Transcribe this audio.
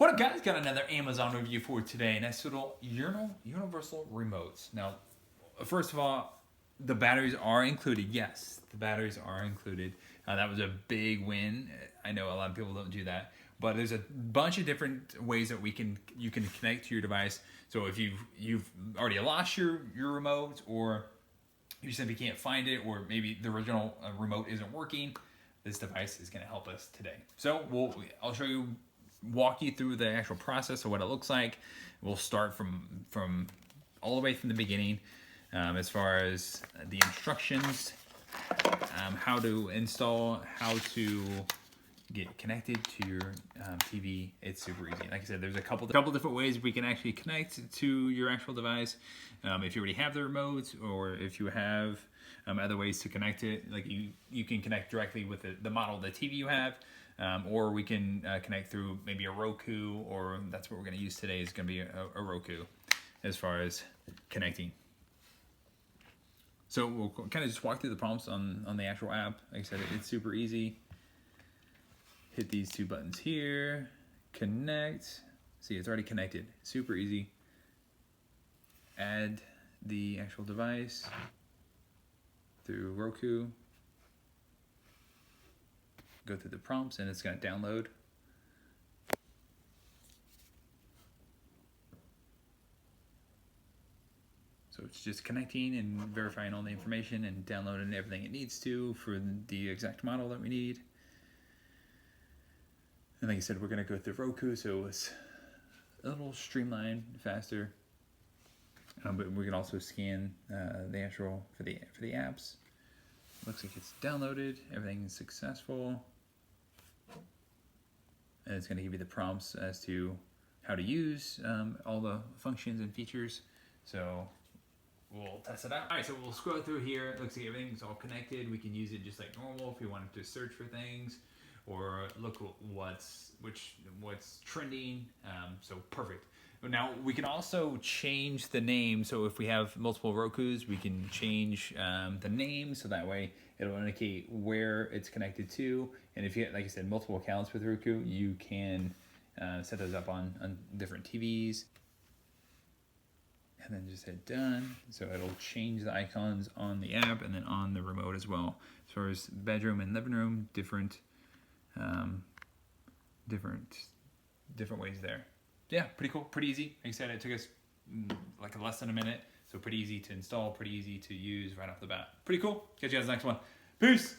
What up, guys? Got another Amazon review for today. Nice little universal remotes. Now, first of all, the batteries are included. Yes, the batteries are included. That was a big win. I know a lot of people don't do that, but there's a bunch of different ways that you can connect to your device. So if you've already lost your remote, or you simply can't find it, or maybe the original remote isn't working, this device is going to help us today. So I'll walk you through the actual process of what it looks like. We'll start from all the way from the beginning, as far as the instructions, how to install, how to get connected to your TV. It's super easy. Like I said, there's a couple different ways we can actually connect to your actual device. If you already have the remote, or if you have other ways to connect it, like you can connect directly with the model of the TV you have. Or we can connect through maybe a Roku, or that's what we're going to use today, is going to be a Roku as far as connecting. So we'll kind of just walk through the prompts on the actual app. Like I said, it's super easy. Hit these two buttons here, connect. See, it's already connected. Super easy. Add the actual device through Roku. Go through the prompts and it's going to download. So it's just connecting and verifying all the information and downloading everything it needs to for the exact model that we need. And like I said, we're going to go through Roku, so it's a little streamlined, faster. But we can also scan the actual for the apps. Looks like it's downloaded. Everything is successful. And it's going to give you the prompts as to how to use all the functions and features. So we'll test it out. All right, so we'll scroll through here. It looks like everything's all connected. We can use it just like normal if we wanted to search for things or look what's trending. So perfect. Now we can also change the name. So if we have multiple Rokus, we can change the name, so that way it'll indicate where it's connected to. And if you have, like I said, multiple accounts with Roku, you can set those up on different TVs. And then just hit done. So it'll change the icons on the app and then on the remote as well. As far as bedroom and living room, different ways there. Yeah, pretty cool, pretty easy. Like I said, it took us like less than a minute. So pretty easy to install, pretty easy to use right off the bat. Pretty cool. Catch you guys next one. Peace.